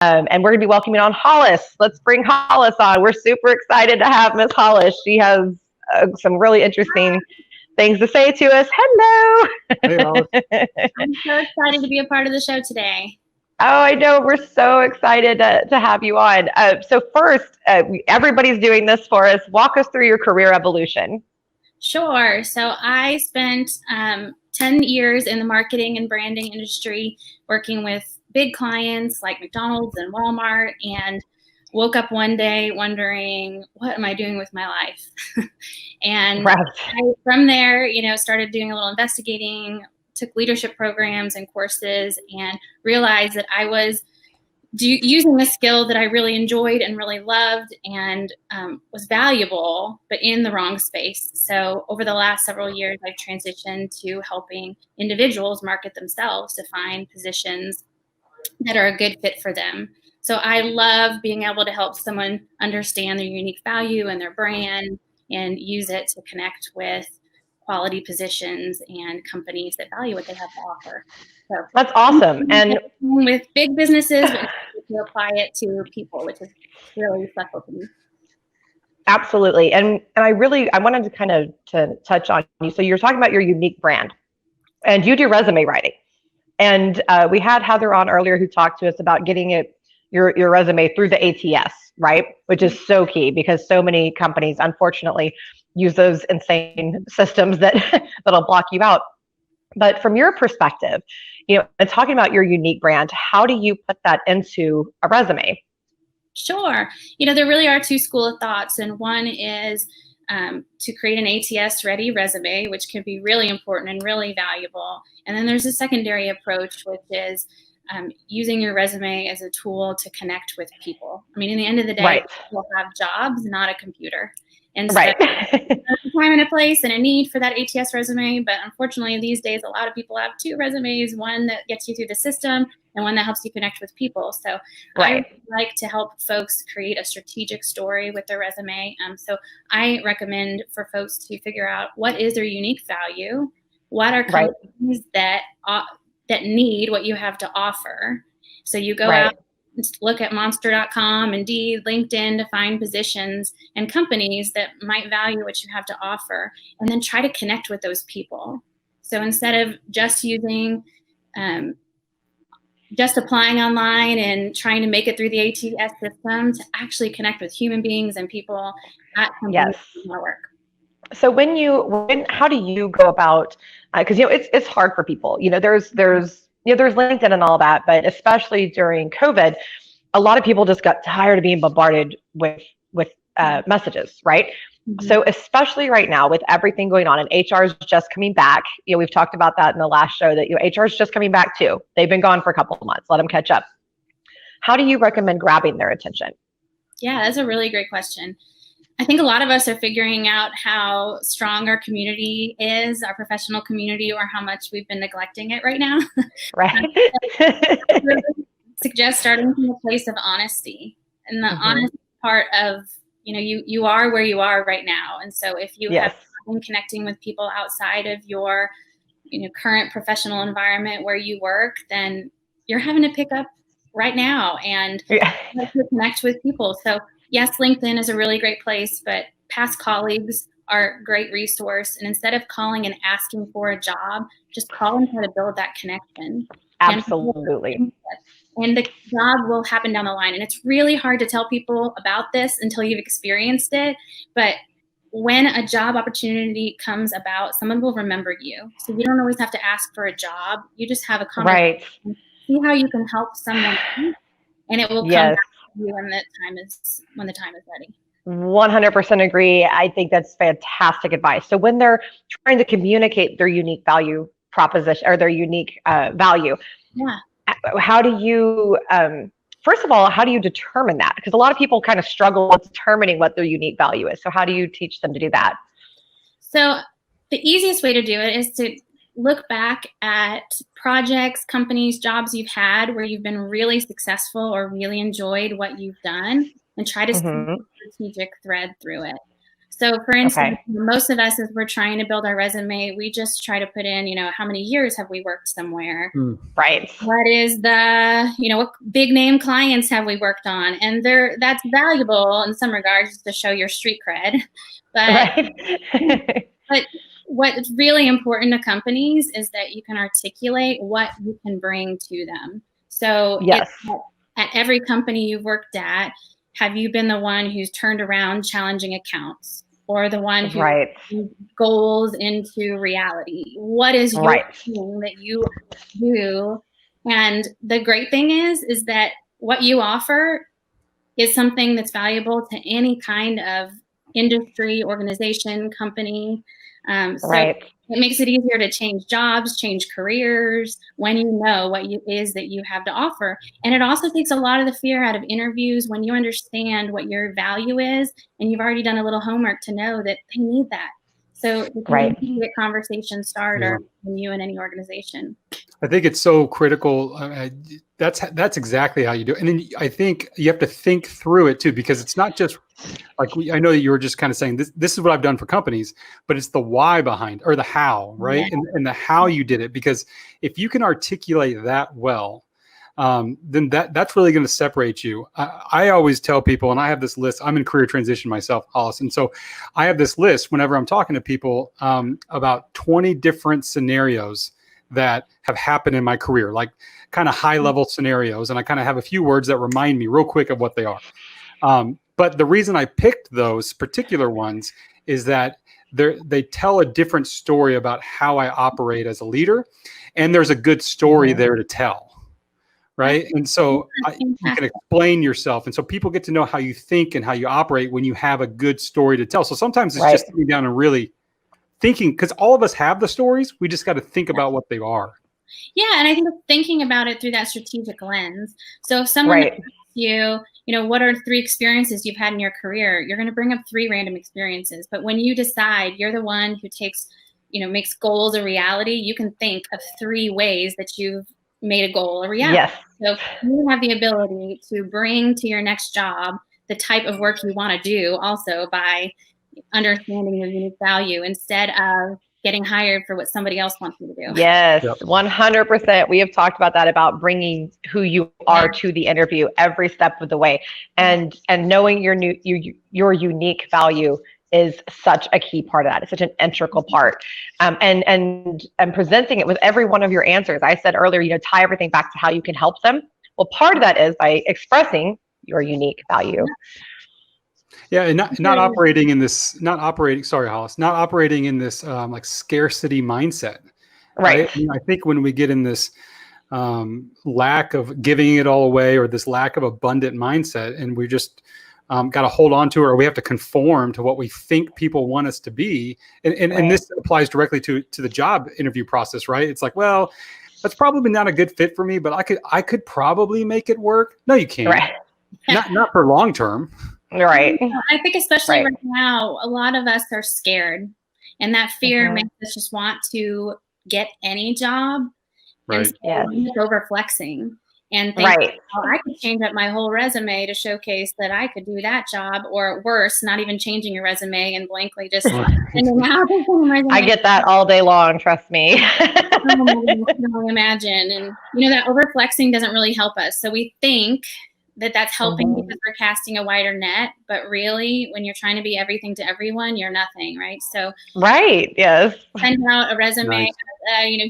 And we're going to be welcoming on Hollis. Let's bring Hollis on. We're super excited to have Miss Hollis. She has some really interesting things to say to us. Hello. Hey, Hollis. I'm so excited to be a part of the show today. Oh, I know. We're so excited to have you on. So first, everybody's doing this for us. Walk us through your career evolution. Sure. So I spent 10 years in the marketing and branding industry working with big clients like McDonald's and Walmart, and woke up one day wondering, what am I doing with my life? And Right. from there, started doing a little investigating, took leadership programs and courses, and realized that I was using a skill that I really enjoyed and really loved and was valuable, but in the wrong space. So over the last several years, I've transitioned to helping individuals market themselves to find positions that are a good fit for them. So I love being able to help someone understand their unique value and their brand and use it to connect with quality positions and companies that value what they have to offer. So that's awesome. And with big businesses, but to apply it to people, which is really special to me. Absolutely. And I wanted to kind of to touch on you. So you're talking about your unique brand, and you do resume writing. And we had Heather on earlier who talked to us about getting your resume through the ATS, right? Which is so key because so many companies, unfortunately, use those insane systems that'll block you out. But from your perspective, and talking about your unique brand, how do you put that into a resume? Sure. There really are two schools of thoughts, and one is to create an ATS ready resume, which can be really important and really valuable. And then there's a secondary approach, which is using your resume as a tool to connect with people. I mean, in the end of the day, right. People have jobs, not a computer. And so right. there's a time and a place and a need for that ATS resume. But unfortunately, these days, a lot of people have two resumes, one that gets you through the system and one that helps you connect with people. So right. I like to help folks create a strategic story with their resume. So I recommend for folks to figure out what is their unique value, what are companies that need what you have to offer. So you go out, look at monster.com, Indeed, LinkedIn to find positions and companies that might value what you have to offer, and then try to connect with those people. So instead of just using, just applying online and trying to make it through the ATS system, to actually connect with human beings and people at companies network. So how do you go about, because it's hard for people, there's LinkedIn and all that, but especially during COVID, a lot of people just got tired of being bombarded with messages, right? Mm-hmm. So especially right now with everything going on, and HR is just coming back. We've talked about that in the last show that HR is just coming back too. They've been gone for a couple of months. Let them catch up. How do you recommend grabbing their attention? Yeah, that's a really great question. I think a lot of us are figuring out how strong our community is, our professional community, or how much we've been neglecting it right now. Right. I really suggest starting from a place of honesty, and the honest part of, you are where you are right now. And so if you have been connecting with people outside of your, current professional environment where you work, then you're having to pick up right now and connect with people. So yes, LinkedIn is a really great place, but past colleagues are a great resource. And instead of calling and asking for a job, just call and try to build that connection. Absolutely. And the job will happen down the line. And it's really hard to tell people about this until you've experienced it. But when a job opportunity comes about, someone will remember you. So you don't always have to ask for a job. You just have a conversation. Right. See how you can help someone, and it will come back to you when the time is ready. 100% agree. I think that's fantastic advice. So when they're trying to communicate their unique value proposition or their unique value, how do you, first of all, how do you determine that? Because a lot of people kind of struggle with determining what their unique value is. So how do you teach them to do that? So the easiest way to do it is to look back at projects, companies, jobs you've had where you've been really successful or really enjoyed what you've done, and try to see a strategic thread through it. So for instance, Okay. most of us, as we're trying to build our resume, we just try to put in, how many years have we worked somewhere? Right. What is what big name clients have we worked on? And that's valuable in some regards to show your street cred. But Right. but what's really important to companies is that you can articulate what you can bring to them. So if Yes. at every company you've worked at, have you been the one who's turned around challenging accounts, or the one who Right. goals into reality? What is your Right. thing that you do? And the great thing is that what you offer is something that's valuable to any kind of industry, organization, company. So Right. it makes it easier to change jobs, change careers when you know what is that you have to offer. And it also takes a lot of the fear out of interviews when you understand what your value is and you've already done a little homework to know that they need that. So it can Right. be a conversation starter when you in any organization. I think it's so critical. That's exactly how you do it. And then I think you have to think through it too, because it's not just like I know that you were just kind of saying this is what I've done for companies, but it's the why behind, or the how, right? Yeah. And the how you did it, because if you can articulate that well, then that's really going to separate you. I always tell people, and I have this list. I'm in career transition myself, Hollis, and so I have this list whenever I'm talking to people about 20 different scenarios that have happened in my career, like kind of high level scenarios. And I kind of have a few words that remind me real quick of what they are. But the reason I picked those particular ones is that they tell a different story about how I operate as a leader. And there's a good story there to tell. Right. And so you can explain yourself. And so people get to know how you think and how you operate when you have a good story to tell. So sometimes it's just sitting down and really thinking, because all of us have the stories. We just got to think about what they are. Yeah. And I think thinking about it through that strategic lens. So if someone asks you, what are 3 experiences you've had in your career, you're going to bring up 3 random experiences. But when you decide you're the one who makes goals a reality, you can think of 3 ways that you've made a goal a reality. Yes. So you have the ability to bring to your next job the type of work you want to do, also by understanding your unique value instead of getting hired for what somebody else wants you to do. Yes, 100%. We have talked about that, about bringing who you are to the interview every step of the way, and knowing your unique value is such a key part of that. It's such an integral part, and presenting it with every one of your answers. I said earlier, tie everything back to how you can help them. Well, part of that is by expressing your unique value. Yeah, and not operating in this, sorry, Hollis, not operating in this like scarcity mindset. Right. I think when we get in this lack of giving it all away, or this lack of abundant mindset, and we just got to hold on to it, or we have to conform to what we think people want us to be. And this applies directly to the job interview process, right? It's like, well, that's probably not a good fit for me, but I could probably make it work. No, you can't. Right. Not for long term. Right. I think especially right now, a lot of us are scared, and that fear makes us just want to get any job. Right. And so over flexing and thinking, I could change up my whole resume to showcase that I could do that job, or worse, not even changing your resume and blankly just sending out resume. I get that all day long, trust me. I can imagine. And that over flexing doesn't really help us. So we think that's helping because we're casting a wider net, but really when you're trying to be everything to everyone, you're nothing, right? So yes, send out a resume.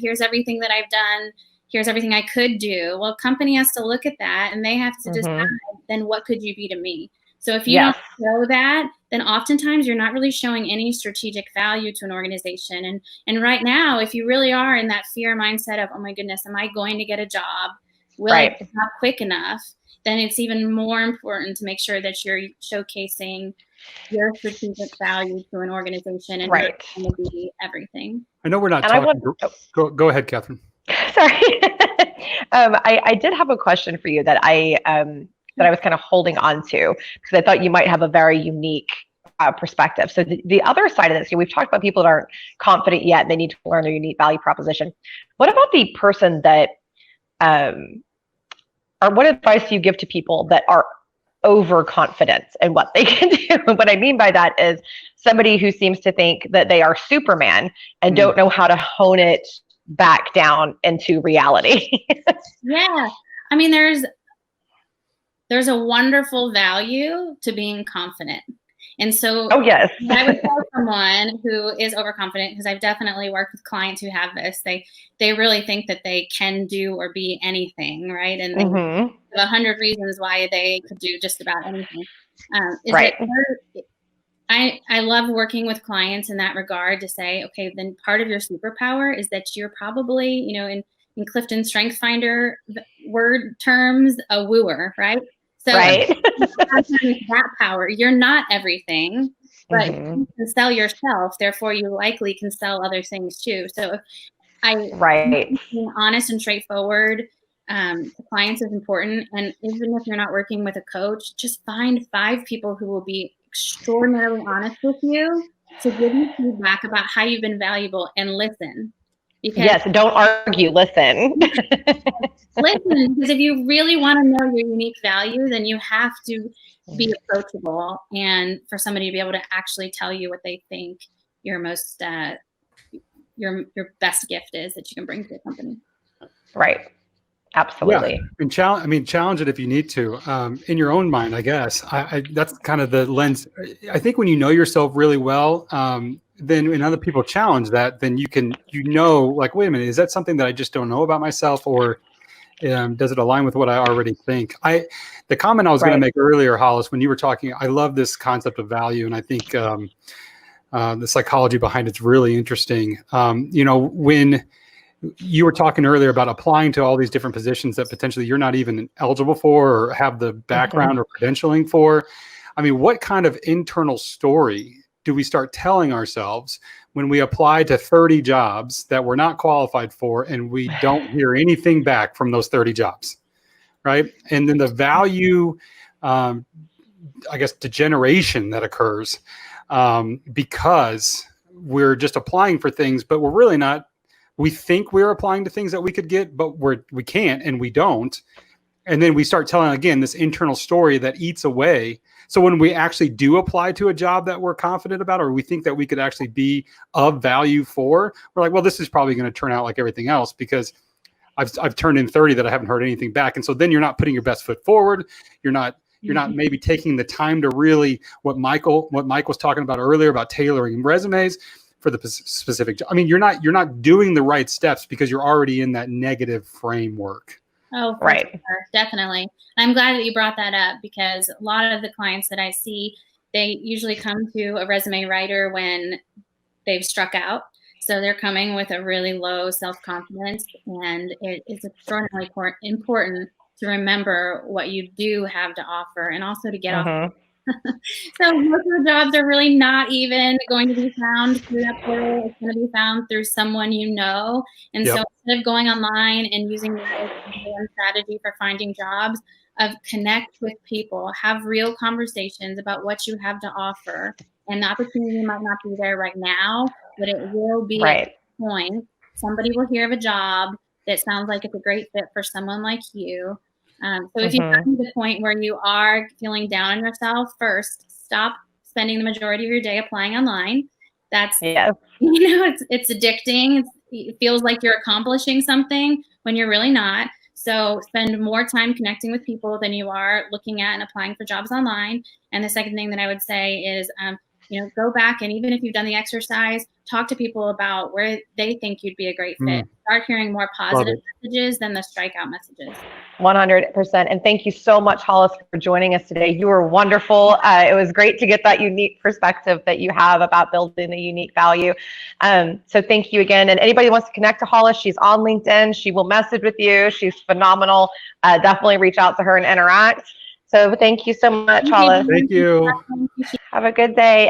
Here's everything that I've done. Here's everything I could do. Well, company has to look at that, and they have to decide, then what could you be to me? So if you don't show that, then oftentimes you're not really showing any strategic value to an organization. And right now, if you really are in that fear mindset of, oh my goodness, am I going to get a job? Will I get not quick enough? Then it's even more important to make sure that you're showcasing your strategic value to an organization, and you're going to be everything. I know we're not talking. Go ahead, Catherine. Sorry. I did have a question for you that I was kind of holding on to, because I thought you might have a very unique perspective. So the other side of this, we've talked about people that aren't confident yet, and they need to learn their unique value proposition. What about the person that, or what advice do you give to people that are overconfidence in what they can do. And what I mean by that is somebody who seems to think that they are Superman and don't know how to hone it back down into reality. Yeah. I mean, there's a wonderful value to being confident. And so oh, yes. I would tell someone who is overconfident, because I've definitely worked with clients who have this, they really think that they can do or be anything, right? And they have 100 reasons why they could do just about anything. Right. I love working with clients in that regard to say, okay, then part of your superpower is that you're probably, you know, in Clifton Strength Finder word terms, a wooer, right? So right. that power, you're not everything, but you can sell yourself. Therefore, you likely can sell other things too. So being honest and straightforward to clients is important. And even if you're not working with a coach, just find 5 people who will be extraordinarily honest with you to give you feedback about how you've been valuable, and listen. Because yes, don't argue, listen. Listen, because if you really want to know your unique value, then you have to be approachable, and for somebody to be able to actually tell you what they think your most your best gift is that you can bring to a company. Right. Absolutely. Yeah. And challenge it if you need to, in your own mind, I guess. That's kind of the lens. I think when you know yourself really well, then when other people challenge that, then you know, like, wait a minute, is that something that I just don't know about myself, or does it align with what I already think? The comment I was going to make earlier, Hollis, when you were talking, I love this concept of value, and I think the psychology behind it's really interesting. You know, when you were talking earlier about applying to all these different positions that potentially you're not even eligible for or have the background or credentialing for. I mean, what kind of internal story do we start telling ourselves when we apply to 30 jobs that we're not qualified for and we don't hear anything back from those 30 jobs, right? And then the value, I guess, degeneration that occurs because we're just applying for things, but we're really not. We think we're applying to things that we could get, but we can't, and we don't. And then we start telling, again, this internal story that eats away. So when we actually do apply to a job that we're confident about, or we think that we could actually be of value for, we're like, well, this is probably going to turn out like everything else because I've turned in 30 that I haven't heard anything back. And so then you're not putting your best foot forward. You're not maybe taking the time to really, what Mike was talking about earlier about tailoring resumes for the specific job. I mean, you're not doing the right steps because you're already in that negative framework. Oh, right. Sure. Definitely. I'm glad that you brought that up, because a lot of the clients that I see, they usually come to a resume writer when they've struck out. So they're coming with a really low self-confidence, and it is extraordinarily important to remember what you do have to offer, and also to get off. So most of the jobs are really not even going to be found through that portal. It's going to be found through someone you know. And so instead of going online and using the strategy for finding jobs, of connect with people, have real conversations about what you have to offer. And the opportunity might not be there right now, but it will be at some point. Somebody will hear of a job that sounds like it's a great fit for someone like you. So if you come to the point where you are feeling down on yourself, first, stop spending the majority of your day applying online. That's, it's addicting. It feels like you're accomplishing something when you're really not. So spend more time connecting with people than you are looking at and applying for jobs online. And the second thing that I would say is, go back, and even if you've done the exercise, talk to people about where they think you'd be a great fit. Start hearing more positive messages than the strikeout messages. 100%. And thank you so much, Hollis, for joining us today. You were wonderful. It was great to get that unique perspective that you have about building the unique value. So thank you again. And anybody who wants to connect to Hollis, she's on LinkedIn. She will message with you. She's phenomenal. Definitely reach out to her and interact. So thank you so much, Hollis. Thank you. Have a good day.